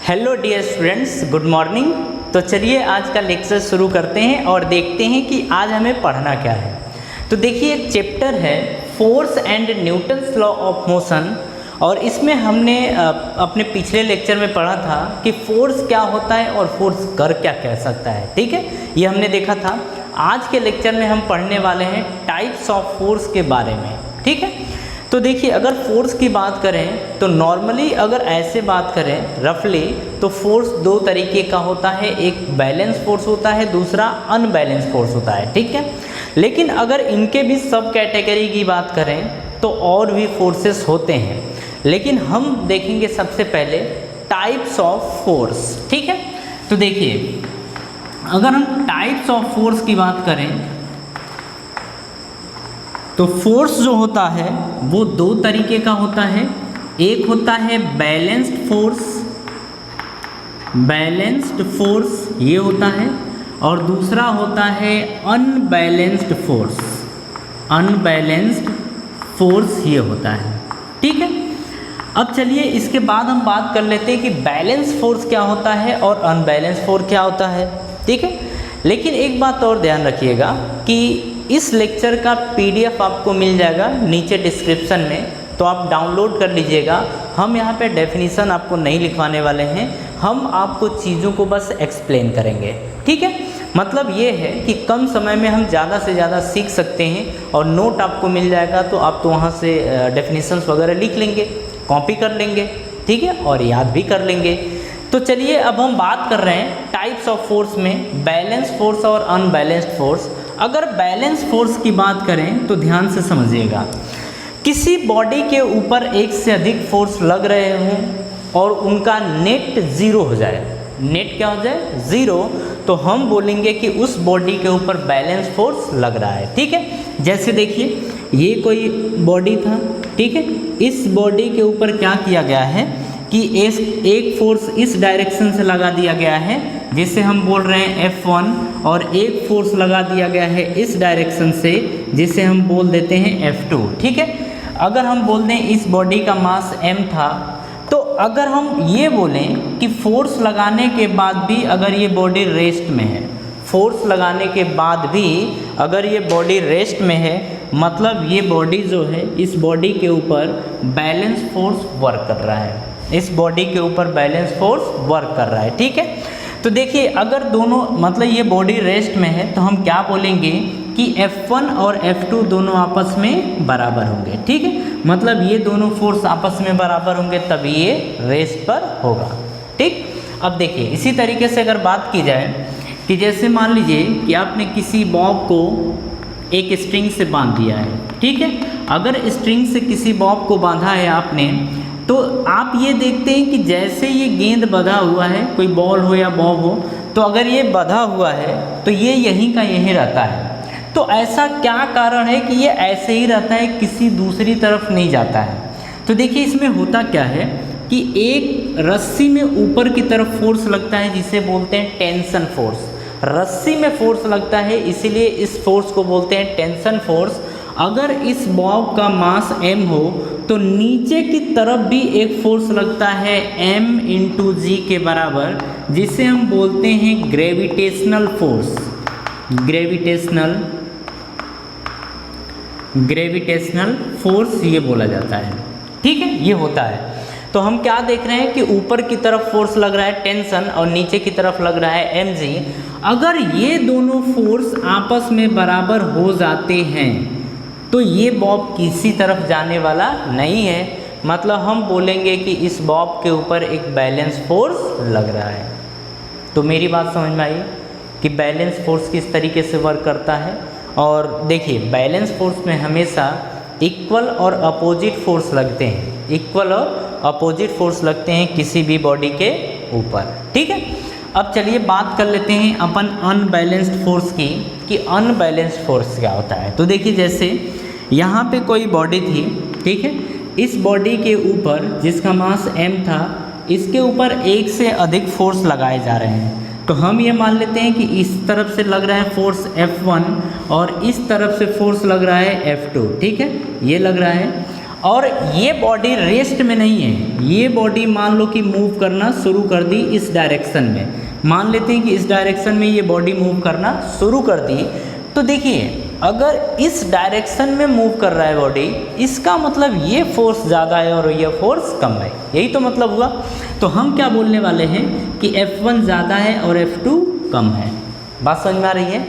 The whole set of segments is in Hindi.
Hello dear students, good morning. तो चलिए आज का लेक्चर शुरू करते हैं और देखते हैं कि आज हमें पढ़ना क्या है। तो देखिए एक चैप्टर है force and Newton's law of motion, और इसमें हमने अपने पिछले लेक्चर में पढ़ा था कि फोर्स क्या होता है और फोर्स कर क्या कह सकता है। ठीक है, ये हमने देखा था। आज के लेक्चर में हम पढ़ने वाले हैं टाइप्स ऑफ फोर्स के बारे में। ठीक है, तो देखिए अगर फोर्स की बात करें तो नॉर्मली अगर ऐसे बात करें रफली तो फोर्स दो तरीके का होता है, एक बैलेंस फोर्स होता है, दूसरा अनबैलेंस फोर्स होता है। ठीक है, लेकिन अगर इनके भी सब कैटेगरी की बात करें तो और भी फोर्सेस होते हैं, लेकिन हम देखेंगे सबसे पहले टाइप्स ऑफ फोर्स। ठीक है, तो देखिए अगर हम टाइप्स ऑफ फोर्स की बात करें तो फोर्स जो होता है वो दो तरीके का होता है। एक होता है बैलेंस्ड फोर्स ये होता है, और दूसरा होता है अनबैलेंस्ड फोर्स ये होता है। ठीक है, अब चलिए इसके बाद हम बात कर लेते हैं कि बैलेंस फोर्स क्या होता है और अनबैलेंस फोर्स क्या होता है। ठीक है, लेकिन एक बात और ध्यान रखिएगा कि इस लेक्चर का पीडीएफ आपको मिल जाएगा नीचे डिस्क्रिप्शन में, तो आप डाउनलोड कर लीजिएगा। हम यहाँ पे डेफिनीशन आपको नहीं लिखवाने वाले हैं, हम आपको चीज़ों को बस एक्सप्लेन करेंगे। ठीक है, मतलब ये है कि कम समय में हम ज़्यादा से ज़्यादा सीख सकते हैं, और नोट आपको मिल जाएगा तो आप तो वहाँ से डेफिनीशंस वगैरह लिख लेंगे, कॉपी कर लेंगे। ठीक है, और याद भी कर लेंगे। तो चलिए अब हम बात कर रहे हैं टाइप्स ऑफ फोर्स में बैलेंस फोर्स और अनबैलेंस्ड फोर्स। अगर बैलेंस फोर्स की बात करें तो ध्यान से समझिएगा, किसी बॉडी के ऊपर एक से अधिक फोर्स लग रहे हों और उनका नेट ज़ीरो हो जाए, नेट क्या हो जाए, ज़ीरो, तो हम बोलेंगे कि उस बॉडी के ऊपर बैलेंस फोर्स लग रहा है। ठीक है, जैसे देखिए ये कोई बॉडी था, ठीक है, इस बॉडी के ऊपर क्या किया गया है कि एक फोर्स इस डायरेक्शन से लगा दिया गया है जिसे हम बोल रहे हैं F1, और एक फोर्स लगा दिया गया है इस डायरेक्शन से जिसे हम बोल देते हैं F2। ठीक है, अगर हम बोल दें इस बॉडी का मास m था, तो अगर हम ये बोलें कि फोर्स लगाने के बाद भी अगर ये बॉडी रेस्ट में है, फोर्स लगाने के बाद भी अगर ये बॉडी रेस्ट में है, मतलब ये बॉडी जो है इस बॉडी के ऊपर बैलेंस फोर्स वर्क कर रहा है, इस बॉडी के ऊपर बैलेंस फोर्स वर्क कर रहा है। ठीक है, तो देखिए अगर दोनों मतलब ये बॉडी रेस्ट में है तो हम क्या बोलेंगे कि F1 और F2 दोनों आपस में बराबर होंगे। ठीक है, मतलब ये दोनों फोर्स आपस में बराबर होंगे तभी ये रेस्ट पर होगा। ठीक, अब देखिए इसी तरीके से अगर बात की जाए कि जैसे मान लीजिए कि आपने किसी बॉब को एक स्ट्रिंग से बांध दिया है। ठीक है, अगर स्ट्रिंग से किसी बॉब को बांधा है आपने, तो आप ये देखते हैं कि जैसे ये गेंद बंधा हुआ है, कोई बॉल हो या बॉब हो, तो अगर ये बंधा हुआ है तो ये यहीं का यहीं रहता है। तो ऐसा क्या कारण है कि ये ऐसे ही रहता है, किसी दूसरी तरफ नहीं जाता है? तो देखिए इसमें होता क्या है कि एक रस्सी में ऊपर की तरफ फोर्स लगता है जिसे बोलते हैं टेंशन फोर्स। रस्सी में फोर्स लगता है इसीलिए इस फोर्स को बोलते हैं टेंशन फोर्स। अगर इस बॉब का मास m हो तो नीचे की तरफ भी एक फोर्स लगता है m इंटू जी के बराबर, जिसे हम बोलते हैं ग्रेविटेशनल फोर्स। ग्रेविटेशनल फोर्स ये बोला जाता है। ठीक है, ये होता है। तो हम क्या देख रहे हैं कि ऊपर की तरफ फोर्स लग रहा है टेंशन और नीचे की तरफ लग रहा है mg। अगर ये दोनों फोर्स आपस में बराबर हो जाते हैं तो ये बॉब किसी तरफ जाने वाला नहीं है, मतलब हम बोलेंगे कि इस बॉब के ऊपर एक बैलेंस फोर्स लग रहा है। तो मेरी बात समझ में आई कि बैलेंस फोर्स किस तरीके से वर्क करता है। और देखिए बैलेंस फोर्स में हमेशा इक्वल और अपोजिट फोर्स लगते हैं, इक्वल और अपोजिट फोर्स लगते हैं किसी भी बॉडी के ऊपर। ठीक है, अब चलिए बात कर लेते हैं अपन अनबैलेंस्ड फोर्स की कि अनबैलेंस्ड फोर्स क्या होता है। तो देखिए जैसे यहाँ पे कोई बॉडी थी, ठीक है, इस बॉडी के ऊपर जिसका मास m था, इसके ऊपर एक से अधिक फोर्स लगाए जा रहे हैं। तो हम ये मान लेते हैं कि इस तरफ से लग रहा है फोर्स F1 और इस तरफ से फोर्स लग रहा है F2। ठीक है, ये लग रहा है। और ये बॉडी रेस्ट में नहीं है, ये बॉडी मान लो कि मूव करना शुरू कर दी इस डायरेक्शन में, मान लेते हैं कि इस डायरेक्शन में ये बॉडी मूव करना शुरू कर दी, तो देखिए अगर इस डायरेक्शन में मूव कर रहा है बॉडी, इसका मतलब ये फोर्स ज़्यादा है और ये फोर्स कम है, यही तो मतलब हुआ। तो हम क्या बोलने वाले हैं कि F1 ज़्यादा है और F2 कम है। बात समझ में आ रही है?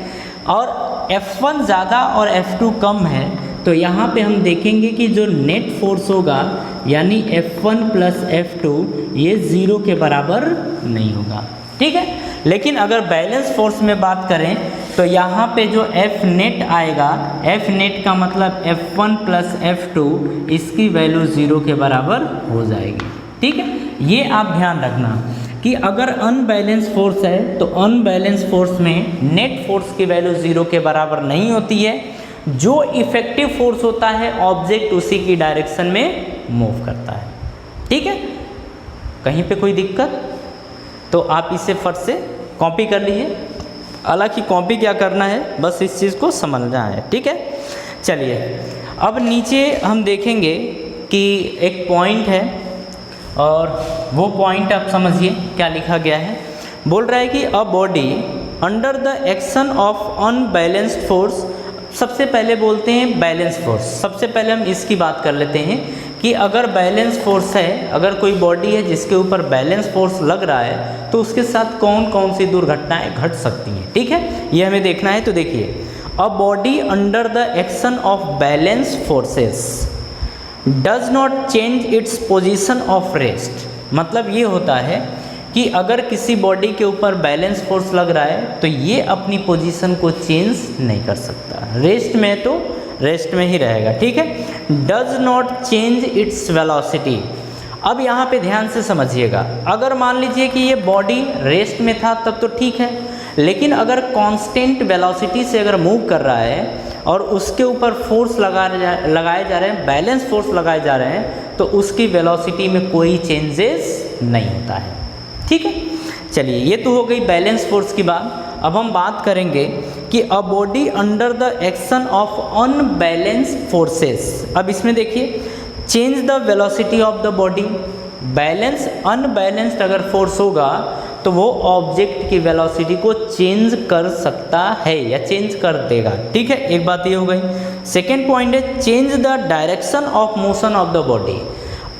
और F1 ज़्यादा और F2 कम है, तो यहाँ पे हम देखेंगे कि जो नेट फोर्स होगा यानी F1 प्लस F2 ये 0 के बराबर नहीं होगा, ठीक है। लेकिन अगर बैलेंस फोर्स में बात करें तो यहाँ पे जो F नेट आएगा, F नेट का मतलब F1 प्लस F2, इसकी वैल्यू 0 के बराबर हो जाएगी, ठीक है। ये आप ध्यान रखना कि अगर अनबैलेंस फोर्स है तो अनबैलेंस फोर्स में नेट फोर्स की वैल्यू 0 के बराबर नहीं होती है, जो इफेक्टिव फोर्स होता है ऑब्जेक्ट उसी की डायरेक्शन में मूव करता है, ठीक है। कहीं पे कोई दिक्कत तो आप इसे फट से कॉपी कर लीजिए, हालांकि कॉपी क्या करना है बस इस चीज़ को समझना है, ठीक है। चलिए अब नीचे हम देखेंगे कि एक पॉइंट है और वो पॉइंट आप समझिए क्या लिखा गया है। बोल रहा है कि a body under the action of unbalanced force, सबसे पहले बोलते हैं बैलेंस फोर्स। सबसे पहले हम इसकी बात कर लेते हैं कि अगर बैलेंस फोर्स है, अगर कोई बॉडी है जिसके ऊपर बैलेंस फोर्स लग रहा है तो उसके साथ कौन कौन सी दुर्घटनाएं घट सकती हैं, ठीक है, ये हमें देखना है। तो देखिए a body under the action of balance forces does not change its position of rest, मतलब ये होता है कि अगर किसी बॉडी के ऊपर बैलेंस फोर्स लग रहा है तो ये अपनी पोजीशन को चेंज नहीं कर सकता, रेस्ट में तो रेस्ट में ही रहेगा, ठीक है। Does not change its velocity. अब यहाँ पे ध्यान से समझिएगा, अगर मान लीजिए कि ये बॉडी रेस्ट में था तब तो ठीक है, लेकिन अगर कांस्टेंट वेलोसिटी से अगर मूव कर रहा है और उसके ऊपर फोर्स लगाए जा रहे हैं, बैलेंस फोर्स लगाए जा रहे हैं, तो उसकी वेलोसिटी में कोई चेंजेस नहीं होता है, ठीक है। चलिए ये तो हो गई बैलेंस फोर्स की बात। अब हम बात करेंगे कि a body under the action of unbalanced forces. अब इसमें देखिए change the velocity of the body, balance unbalanced अगर फोर्स होगा तो वो ऑब्जेक्ट की वेलोसिटी को चेंज कर सकता है या चेंज कर देगा, ठीक है। एक बात ये हो गई। सेकेंड पॉइंट है change the direction of motion of the body.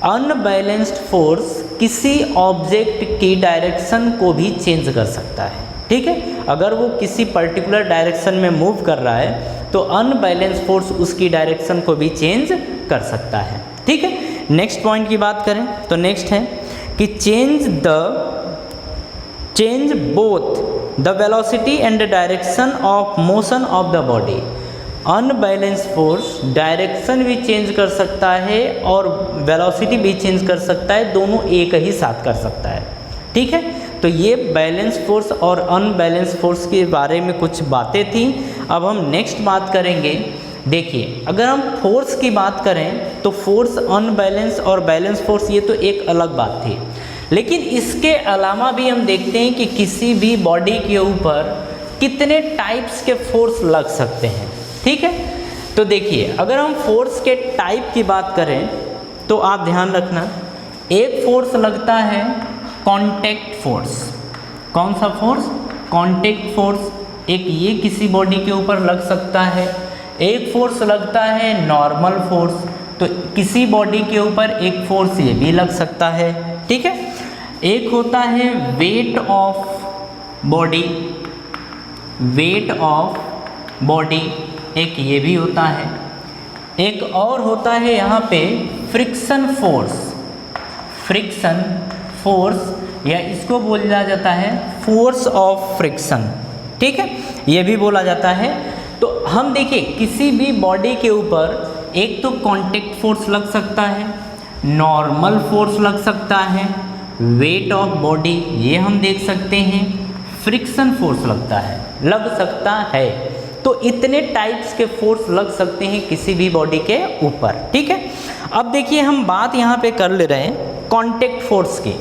Unbalanced force किसी ऑब्जेक्ट की डायरेक्शन को भी चेंज कर सकता है, ठीक है। अगर वो किसी पर्टिकुलर डायरेक्शन में मूव कर रहा है तो अनबैलेंस फोर्स उसकी डायरेक्शन को भी चेंज कर सकता है, ठीक है। नेक्स्ट पॉइंट की बात करें तो नेक्स्ट है कि change both the velocity and the direction of motion of the body. Unbalance force direction भी चेंज कर सकता है और वेलोसिटी भी चेंज कर सकता है, दोनों एक ही साथ कर सकता है, ठीक है। तो ये बैलेंस फोर्स और अनबैलेंस फोर्स के बारे में कुछ बातें थी। अब हम नेक्स्ट बात करेंगे। देखिए अगर हम फोर्स की बात करें तो फोर्स अनबैलेंस और बैलेंस फोर्स ये तो एक अलग बात थी, लेकिन इसके अलावा भी हम देखते हैं कि किसी भी बॉडी के ऊपर कितने टाइप्स के फोर्स लग सकते हैं, ठीक है। तो देखिए अगर हम फोर्स के टाइप की बात करें तो आप ध्यान रखना, एक फोर्स लगता है कांटेक्ट फोर्स। कौन सा फोर्स? Contact force. एक ये किसी बॉडी के ऊपर लग सकता है। एक फोर्स लगता है नॉर्मल फोर्स, तो किसी बॉडी के ऊपर एक फोर्स ये भी लग सकता है, ठीक है। एक होता है weight of body, weight of body एक ये भी होता है। एक और होता है यहाँ पे फ्रिक्शन फोर्स, फ्रिक्शन फोर्स या इसको बोला जाता है फोर्स ऑफ फ्रिक्शन, ठीक है, ये भी बोला जाता है। तो हम देखिए किसी भी बॉडी के ऊपर एक तो कांटेक्ट फोर्स लग सकता है, नॉर्मल फोर्स लग सकता है, वेट ऑफ बॉडी ये हम देख सकते हैं, फ्रिक्शन फोर्स लग सकता है। तो इतने टाइप्स के फोर्स लग सकते हैं किसी भी बॉडी के ऊपर, ठीक है। अब देखिए हम बात यहाँ पे कर ले रहे हैं कांटेक्ट फोर्स की।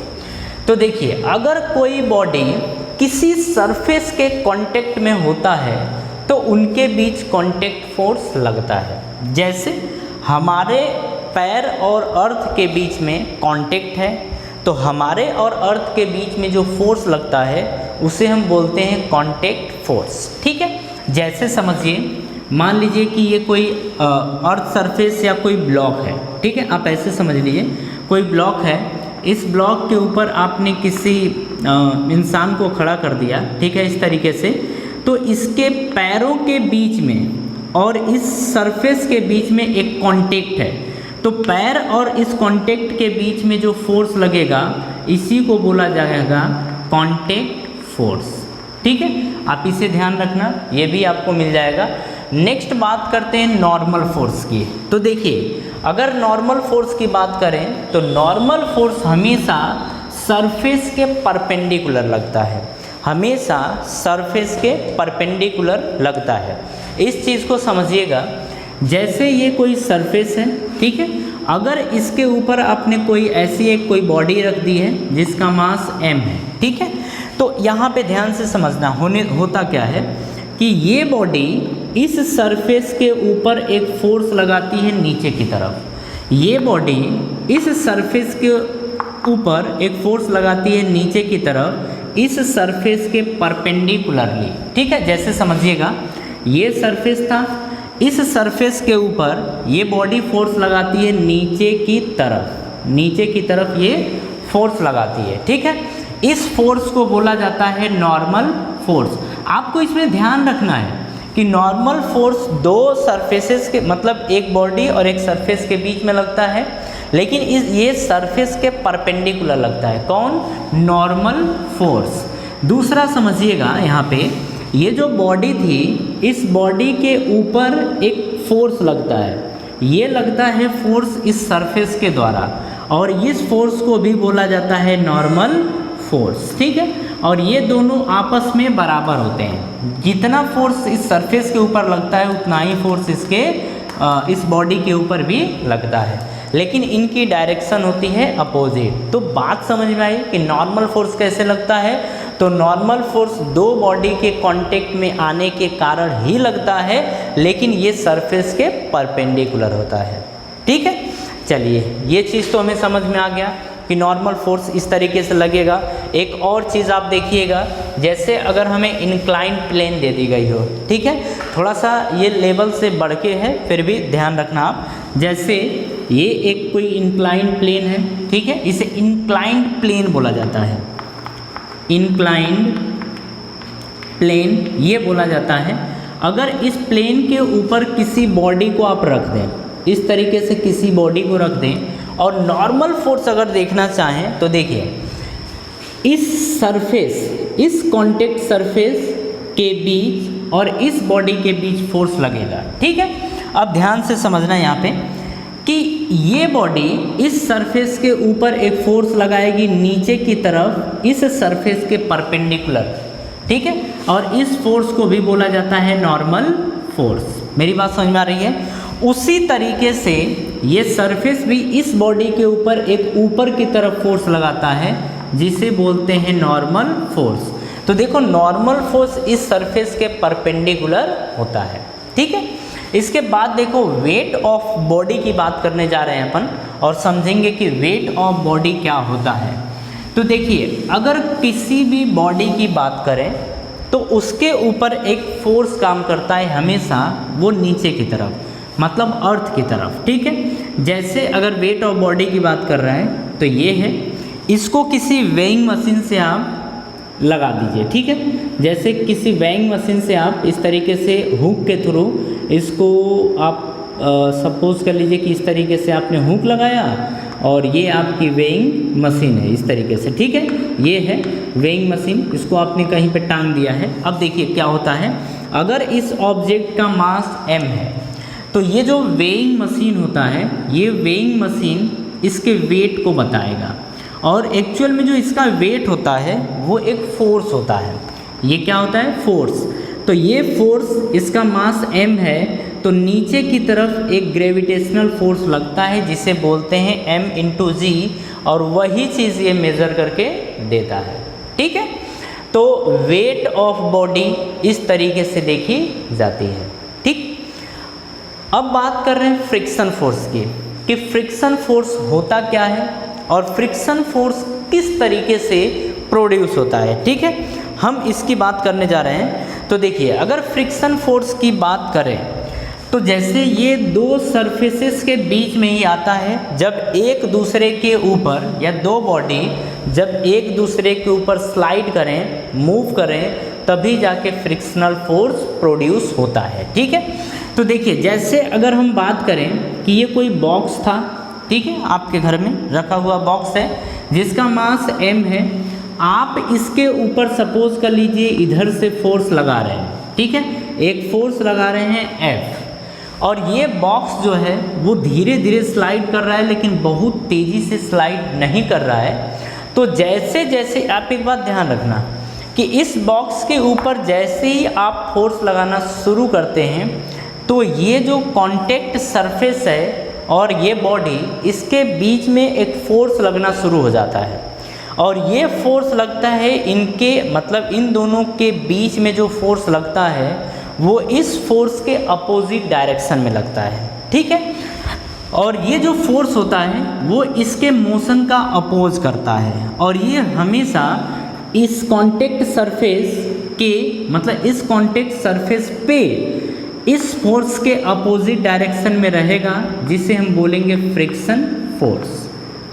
तो देखिए अगर कोई बॉडी किसी सरफेस के कांटेक्ट में होता है तो उनके बीच कांटेक्ट फोर्स लगता है। जैसे हमारे पैर और अर्थ के बीच में कांटेक्ट है, तो हमारे और अर्थ के बीच में जो फोर्स लगता है उसे हम बोलते हैं कांटेक्ट फोर्स। ठीक है, जैसे समझिए, मान लीजिए कि ये कोई अर्थ सरफेस या कोई ब्लॉक है। ठीक है, आप ऐसे समझ लीजिए, कोई ब्लॉक है, इस ब्लॉक के ऊपर आपने किसी इंसान को खड़ा कर दिया। ठीक है, इस तरीके से, तो इसके पैरों के बीच में और इस सरफेस के बीच में एक कांटेक्ट है, तो पैर और इस कांटेक्ट के बीच में जो फोर्स लगेगा इसी को बोला जाएगा कांटेक्ट फोर्स। ठीक है, आप इसे ध्यान रखना, ये भी आपको मिल जाएगा। नेक्स्ट बात करते हैं नॉर्मल फोर्स की। तो देखिए, अगर नॉर्मल फोर्स की बात करें तो नॉर्मल फोर्स हमेशा सरफेस के परपेंडिकुलर लगता है, हमेशा सरफेस के परपेंडिकुलर लगता है। इस चीज़ को समझिएगा, जैसे ये कोई सरफेस है, ठीक है, अगर इसके ऊपर आपने कोई ऐसी एक कोई बॉडी रख दी है जिसका मास m है। ठीक है, तो यहाँ पे ध्यान से समझना, होता क्या है कि ये बॉडी इस सरफेस के ऊपर एक फोर्स लगाती है नीचे की तरफ, ये बॉडी इस सरफेस के ऊपर एक फोर्स लगाती है नीचे की तरफ इस सरफेस के परपेंडिकुलरली। ठीक है, जैसे समझिएगा, ये सरफेस था, इस सरफेस के ऊपर ये बॉडी फोर्स लगाती है नीचे की तरफ, नीचे की तरफ ये फोर्स लगाती है। ठीक है, इस फोर्स को बोला जाता है नॉर्मल फोर्स। आपको इसमें ध्यान रखना है कि नॉर्मल फोर्स दो सरफेसेस के, मतलब एक बॉडी और एक सरफेस के बीच में लगता है, लेकिन ये सरफेस के परपेंडिकुलर लगता है। कौन? Normal force. दूसरा समझिएगा, यहाँ पे ये जो बॉडी थी, इस बॉडी के ऊपर एक फोर्स लगता है, ये लगता है फोर्स इस सरफेस के द्वारा, और इस फोर्स को भी बोला जाता है नॉर्मल फोर्स। ठीक है, और ये दोनों आपस में बराबर होते हैं, जितना फोर्स इस सरफेस के ऊपर लगता है उतना ही फोर्स इस बॉडी के ऊपर भी लगता है, लेकिन इनकी डायरेक्शन होती है अपोजिट। तो बात समझ में आई कि नॉर्मल फोर्स कैसे लगता है। तो नॉर्मल फोर्स दो बॉडी के कांटेक्ट में आने के कारण ही लगता है, लेकिन ये सरफेस के परपेंडिकुलर होता है। ठीक है, चलिए, ये चीज़ तो हमें समझ में आ गया कि नॉर्मल फोर्स इस तरीके से लगेगा। एक और चीज़ आप देखिएगा, जैसे अगर हमें इंक्लाइंड प्लेन दे दी गई हो, ठीक है, थोड़ा सा ये लेवल से बढ़ के है, फिर भी ध्यान रखना आप। जैसे ये एक कोई इंक्लाइंड प्लेन है, ठीक है, इसे इंक्लाइंड प्लेन बोला जाता है, इंक्लाइंड प्लेन ये बोला जाता है। अगर इस प्लेन के ऊपर किसी बॉडी को आप रख दें, इस तरीके से किसी बॉडी को रख दें, और नॉर्मल फोर्स अगर देखना चाहें तो देखिए, इस सरफेस, इस कांटेक्ट सरफेस के बीच और इस बॉडी के बीच फोर्स लगेगा। ठीक है, अब ध्यान से समझना यहाँ पे कि ये बॉडी इस सरफेस के ऊपर एक फोर्स लगाएगी नीचे की तरफ इस सरफेस के परपेंडिकुलर। ठीक है, और इस फोर्स को भी बोला जाता है नॉर्मल फोर्स। मेरी बात समझ में आ रही है? उसी तरीके से ये सरफेस भी इस बॉडी के ऊपर एक ऊपर की तरफ फोर्स लगाता है, जिसे बोलते हैं नॉर्मल फोर्स। तो देखो, नॉर्मल फोर्स इस सरफेस के परपेंडिकुलर होता है। ठीक है, इसके बाद देखो, वेट ऑफ बॉडी की बात करने जा रहे हैं अपन, और समझेंगे कि वेट ऑफ बॉडी क्या होता है। तो देखिए, अगर किसी भी बॉडी की बात करें तो उसके ऊपर एक फोर्स काम करता है हमेशा, वो नीचे की तरफ, मतलब अर्थ की तरफ। ठीक है, जैसे अगर वेट ऑफ बॉडी की बात कर रहे हैं तो ये है, इसको किसी वेइंग मशीन से आप लगा दीजिए। ठीक है, जैसे किसी वेइंग मशीन से आप इस तरीके से हुक के थ्रू इसको आप सपोज कर लीजिए कि इस तरीके से आपने हुक लगाया, और ये आपकी वेइंग मशीन है इस तरीके से। ठीक है, ये है वेइंग मशीन, इसको आपने कहीं पे टांग दिया है। अब देखिए क्या होता है, अगर इस ऑब्जेक्ट का मास m है, तो ये जो वेइंग मशीन होता है, ये वेइंग मशीन इसके वेट को बताएगा, और एक्चुअल में जो इसका वेट होता है वो एक फोर्स होता है। ये क्या होता है? फोर्स। तो ये फोर्स, इसका मास m है, तो नीचे की तरफ एक ग्रेविटेशनल फोर्स लगता है जिसे बोलते हैं m/g, और वही चीज़ ये मेज़र करके देता है। ठीक है, तो वेट ऑफ बॉडी इस तरीके से देखी जाती है। ठीक, अब बात कर रहे हैं फ्रिक्शन फोर्स की। कि फ्रिक्शन फोर्स होता क्या है और फ्रिक्शन फोर्स किस तरीके से प्रोड्यूस होता है। ठीक है, हम इसकी बात करने जा रहे हैं। तो देखिए, अगर फ्रिक्शन फोर्स की बात करें तो जैसे ये दो सरफेसेस के बीच में ही आता है, जब एक दूसरे के ऊपर या दो बॉडी जब एक दूसरे के ऊपर स्लाइड करें, मूव करें, तभी जाके फ्रिक्शनल फोर्स प्रोड्यूस होता है। ठीक है, तो देखिए, जैसे अगर हम बात करें कि ये कोई बॉक्स था, ठीक है, आपके घर में रखा हुआ बॉक्स है जिसका मास m है। आप इसके ऊपर सपोज कर लीजिए इधर से फोर्स लगा रहे हैं, ठीक है, एक फोर्स लगा रहे हैं F, और ये बॉक्स जो है वो धीरे धीरे स्लाइड कर रहा है, लेकिन बहुत तेज़ी से स्लाइड नहीं कर रहा है। तो जैसे जैसे आप एक बात ध्यान रखना कि इस बॉक्स के ऊपर जैसे ही आप फोर्स लगाना शुरू करते हैं तो ये जो कॉन्टैक्ट सरफेस है और ये बॉडी, इसके बीच में एक फोर्स लगना शुरू हो जाता है, और ये फोर्स लगता है इनके मतलब इन दोनों के बीच में जो फोर्स लगता है वो इस फोर्स के अपोजिट डायरेक्शन में लगता है। ठीक है, और ये जो फोर्स होता है वो इसके मोशन का अपोज करता है, और ये हमेशा इस कॉन्टैक्ट सरफेस के मतलब इस कॉन्टैक्ट सरफेस पे इस फोर्स के अपोजिट डायरेक्शन में रहेगा, जिसे हम बोलेंगे फ्रिक्शन फोर्स।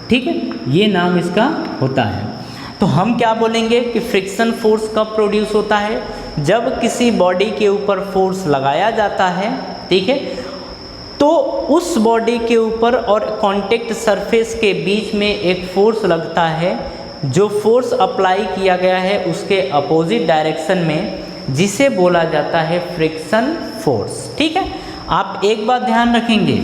ठीक है, ये नाम इसका होता है। तो हम क्या बोलेंगे कि फ्रिक्शन फोर्स कब प्रोड्यूस होता है? जब किसी बॉडी के ऊपर फोर्स लगाया जाता है, ठीक है, तो उस बॉडी के ऊपर और कॉन्टैक्ट सरफेस के बीच में एक फोर्स लगता है, जो फोर्स अप्लाई किया गया है उसके अपोजिट डायरेक्शन में, जिसे बोला जाता है फ्रिक्शन फोर्स। ठीक है, आप एक बात ध्यान रखेंगे,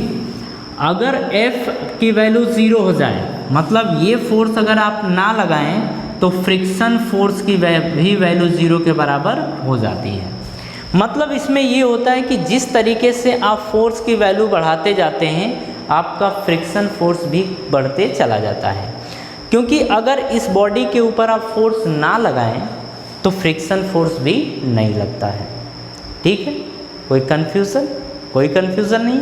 अगर F की वैल्यू 0 हो जाए, मतलब ये फोर्स अगर आप ना लगाएं, तो फ्रिक्शन फोर्स की भी वैल्यू 0 के बराबर हो जाती है। मतलब इसमें ये होता है कि जिस तरीके से आप फोर्स की वैल्यू बढ़ाते जाते हैं, आपका फ्रिक्शन फोर्स भी बढ़ते चला जाता है, क्योंकि अगर इस बॉडी के ऊपर आप फोर्स ना लगाएं तो फ्रिक्शन फोर्स भी नहीं लगता है। ठीक है, कोई कन्फ्यूज़न? कोई कन्फ्यूज़न नहीं।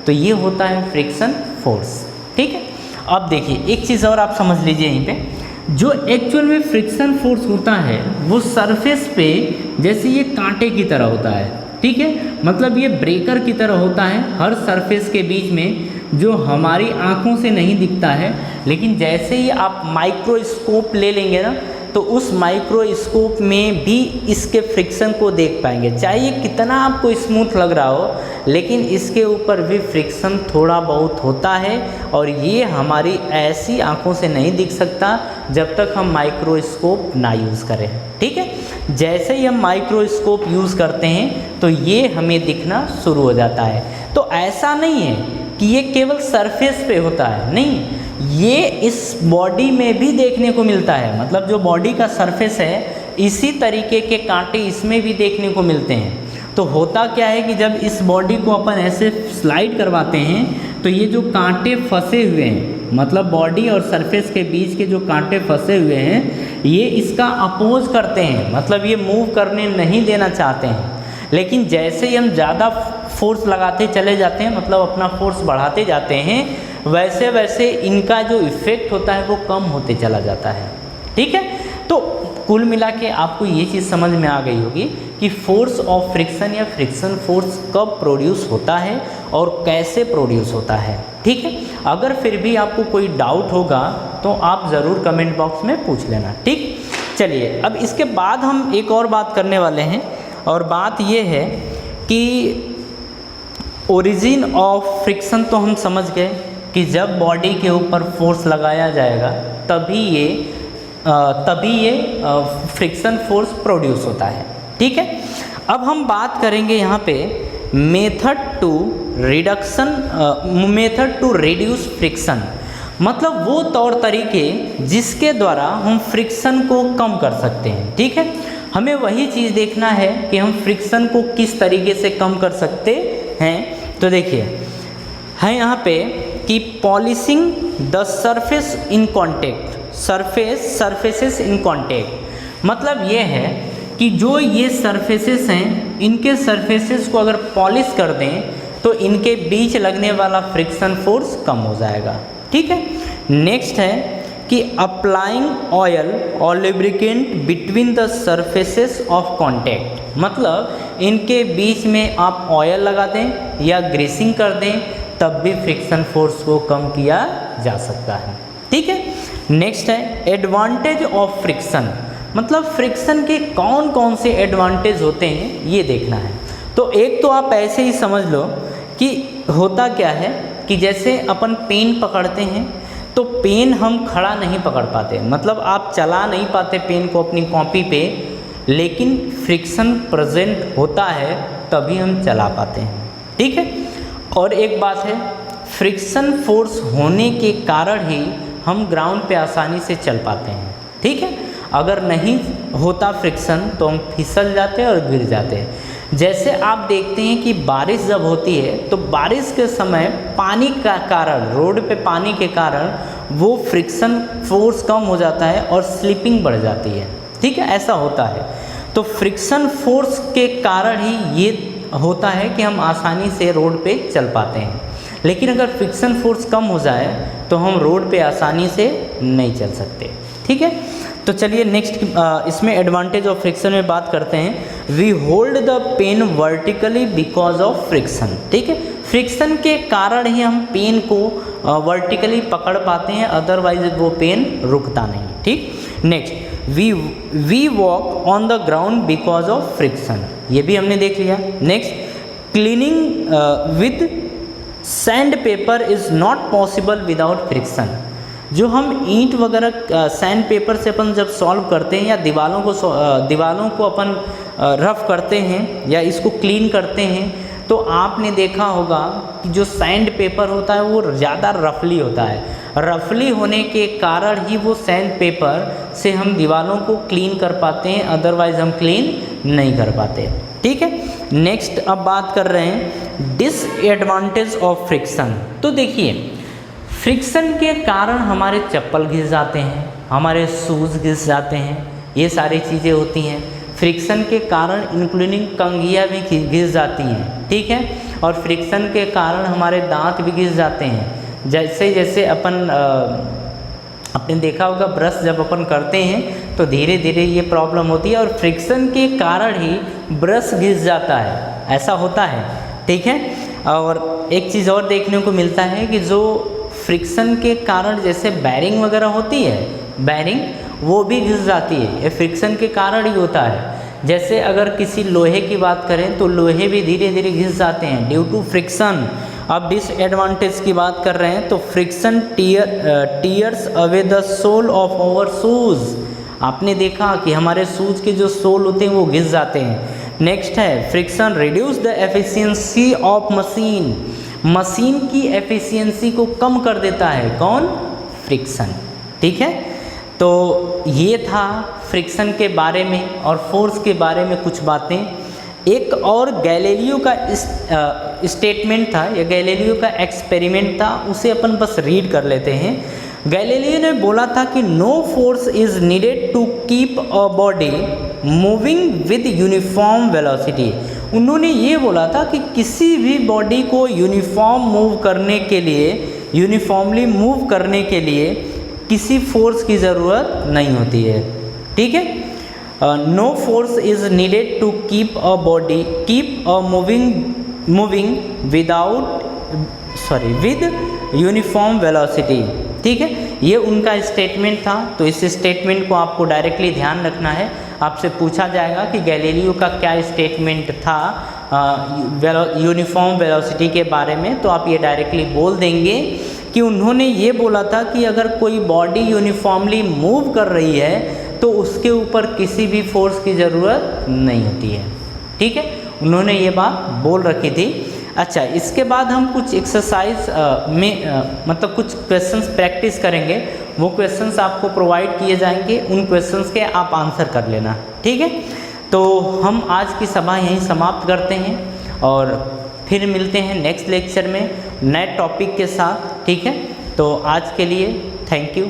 तो ये होता है फ्रिक्शन फोर्स। ठीक है, अब देखिए एक चीज़ और आप समझ लीजिए यहीं पे, जो एक्चुअल में फ्रिक्शन फोर्स होता है वो सरफेस पे जैसे ये कांटे की तरह होता है। ठीक है, मतलब ये ब्रेकर की तरह होता है हर सरफेस के बीच में, जो हमारी आँखों से नहीं दिखता है, लेकिन जैसे ही आप माइक्रोस्कोप ले लेंगे ना, तो उस माइक्रोस्कोप में भी इसके फ्रिक्शन को देख पाएंगे। चाहे ये कितना आपको स्मूथ लग रहा हो, लेकिन इसके ऊपर भी फ्रिक्शन थोड़ा बहुत होता है, और ये हमारी ऐसी आंखों से नहीं दिख सकता जब तक हम माइक्रोस्कोप ना यूज़ करें। ठीक है, जैसे ही हम माइक्रोस्कोप यूज़ करते हैं तो ये हमें दिखना शुरू हो जाता है। तो ऐसा नहीं है कि ये केवल सरफेस पे होता है, नहीं, ये इस बॉडी में भी देखने को मिलता है। मतलब जो बॉडी का सरफेस है, इसी तरीके के कांटे इसमें भी देखने को मिलते हैं। तो होता क्या है कि जब इस बॉडी को अपन ऐसे स्लाइड करवाते हैं तो ये जो कांटे फंसे हुए हैं, मतलब बॉडी और सरफेस के बीच के जो कांटे फंसे हुए हैं, ये इसका अपोज करते हैं, मतलब ये मूव करने नहीं देना चाहते हैं। लेकिन जैसे ही हम ज़्यादा फोर्स लगाते चले जाते हैं, मतलब अपना फोर्स बढ़ाते जाते हैं, वैसे वैसे इनका जो इफ़ेक्ट होता है वो कम होते चला जाता है। ठीक है, तो कुल मिला के आपको ये चीज़ समझ में आ गई होगी कि फोर्स ऑफ फ्रिक्शन या फ्रिक्शन फोर्स कब प्रोड्यूस होता है और कैसे प्रोड्यूस होता है। ठीक है, अगर फिर भी आपको कोई डाउट होगा तो आप ज़रूर कमेंट बॉक्स में पूछ लेना। ठीक, चलिए अब इसके बाद हम एक और बात करने वाले हैं, और बात ये है कि ओरिजिन ऑफ फ्रिक्शन तो हम समझ गए कि जब बॉडी के ऊपर फोर्स लगाया जाएगा तभी ये फ्रिक्शन फोर्स प्रोड्यूस होता है। ठीक है, अब हम बात करेंगे यहाँ पे मेथड टू रिड्यूस फ्रिक्शन, मतलब वो तौर तरीके जिसके द्वारा हम फ्रिक्शन को कम कर सकते हैं। ठीक है, हमें वही चीज़ देखना है कि हम फ्रिक्शन को किस तरीके से कम कर सकते हैं। तो देखिए है यहाँ पे कि polishing the surface in contact, surfaces in contact, मतलब ये है कि जो ये सरफेसेस हैं, इनके सरफेसेस को अगर पॉलिश कर दें तो इनके बीच लगने वाला फ्रिक्शन फोर्स कम हो जाएगा। ठीक है, नेक्स्ट है कि अप्लाइंग ऑयल और lubricant between the surfaces of contact, मतलब इनके बीच में आप ऑयल लगा दें या ग्रीसिंग कर दें तब भी फ्रिक्शन फोर्स को कम किया जा सकता है। ठीक है, नेक्स्ट है एडवांटेज ऑफ फ्रिक्शन, मतलब फ्रिक्शन के कौन कौन से एडवांटेज होते हैं ये देखना है। तो एक तो आप ऐसे ही समझ लो कि होता क्या है कि जैसे अपन पेन पकड़ते हैं तो पेन हम खड़ा नहीं पकड़ पाते, मतलब आप चला नहीं पाते पेन को अपनी कॉपी पे, लेकिन फ्रिक्शन प्रेजेंट होता है तभी हम चला पाते हैं। ठीक है, और एक बात है, फ्रिक्शन फोर्स होने के कारण ही हम ग्राउंड पे आसानी से चल पाते हैं। ठीक है, अगर नहीं होता फ्रिक्शन तो हम फिसल जाते हैं और गिर जाते हैं। जैसे आप देखते हैं कि बारिश जब होती है तो बारिश के समय पानी का कारण, रोड पे पानी के कारण वो फ्रिक्शन फोर्स कम हो जाता है और स्लिपिंग बढ़ जाती है। ठीक है, ऐसा होता है। तो फ्रिक्शन फोर्स के कारण ही ये होता है कि हम आसानी से रोड पे चल पाते हैं, लेकिन अगर फ्रिक्शन फोर्स कम हो जाए तो हम रोड पे आसानी से नहीं चल सकते। ठीक है, तो चलिए नेक्स्ट इसमें एडवांटेज ऑफ फ्रिक्शन में बात करते हैं। We hold the pen vertically because of friction. ठीक है, फ्रिक्शन के कारण ही हम पेन को वर्टिकली पकड़ पाते हैं, अदरवाइज वो पेन रुकता नहीं। ठीक, next we walk on the ground because of friction, ये भी हमने देख लिया। Next, cleaning with sand paper is not possible without friction. जो हम ईंट वगैरह सैंड पेपर से अपन जब सॉल्व करते हैं या दीवालों को अपन रफ करते हैं या इसको क्लीन करते हैं, तो आपने देखा होगा कि जो सैंड पेपर होता है वो ज़्यादा रफली होता है। रफली होने के कारण ही वो सैंड पेपर से हम दीवालों को क्लीन कर पाते हैं, अदरवाइज हम क्लीन नहीं कर पाते। ठीक है, नेक्स्ट अब बात कर रहे हैं डिसएडवांटेज ऑफ फ्रिक्शन। तो देखिए, फ्रिक्शन के कारण हमारे चप्पल घिस जाते हैं, हमारे शूज़ घिस जाते हैं, ये सारी चीज़ें होती हैं। फ्रिक्शन के कारण इंक्लूडिंग कंघियाँ भी घिस जाती हैं। ठीक है, और फ्रिक्शन के कारण हमारे दांत भी घिस जाते हैं। जैसे जैसे आपने देखा होगा ब्रश जब अपन करते हैं तो धीरे धीरे ये प्रॉब्लम होती है, और फ्रिक्शन के कारण ही ब्रश घिस जाता है, ऐसा होता है। ठीक है, और एक चीज़ और देखने को मिलता है कि जो फ्रिक्शन के कारण जैसे बैरिंग वगैरह होती है, बैरिंग वो भी घिस जाती है, ये फ्रिक्शन के कारण ही होता है। जैसे अगर किसी लोहे की बात करें तो लोहे भी धीरे धीरे घिस जाते हैं ड्यू टू फ्रिक्शन। अब डिसएडवांटेज की बात कर रहे हैं तो friction tears away the sole of our shoes. आपने देखा कि हमारे शूज़ के जो सोल होते हैं वो घिस जाते हैं। नेक्स्ट है friction reduce the efficiency of machine. Machine की एफिशिएंसी को कम कर देता है कौन? फ्रिक्शन। ठीक है, तो ये था फ्रिक्शन के बारे में और फोर्स के बारे में कुछ बातें। एक और गैलीलियो का स्टेटमेंट था या गैलीलियो का एक्सपेरिमेंट था, उसे अपन बस रीड कर लेते हैं। गैलीलियो ने बोला था कि no force is needed to keep a body moving with uniform velocity. उन्होंने ये बोला था कि किसी भी बॉडी को यूनिफॉर्मली मूव करने के लिए किसी फोर्स की ज़रूरत नहीं होती है। ठीक है, no force is needed to keep a body moving with uniform velocity. ठीक है, ये उनका स्टेटमेंट था। तो इस स्टेटमेंट को आपको डायरेक्टली ध्यान रखना है। आपसे पूछा जाएगा कि गैलीलियो का क्या स्टेटमेंट था यूनिफॉर्म वेलोसिटी के बारे में, तो आप ये डायरेक्टली बोल देंगे कि उन्होंने ये बोला था कि अगर कोई बॉडी यूनिफॉर्मली मूव कर रही है तो उसके ऊपर किसी भी फोर्स की ज़रूरत नहीं होती है। ठीक है, उन्होंने ये बात बोल रखी थी। अच्छा, इसके बाद हम कुछ एक्सरसाइज मतलब कुछ क्वेश्चंस प्रैक्टिस करेंगे। वो क्वेश्चंस आपको प्रोवाइड किए जाएंगे, उन क्वेश्चंस के आप आंसर कर लेना। ठीक है, तो हम आज की सभा यहीं समाप्त करते हैं और फिर मिलते हैं नेक्स्ट लेक्चर में नए टॉपिक के साथ। ठीक है, तो आज के लिए थैंक यू।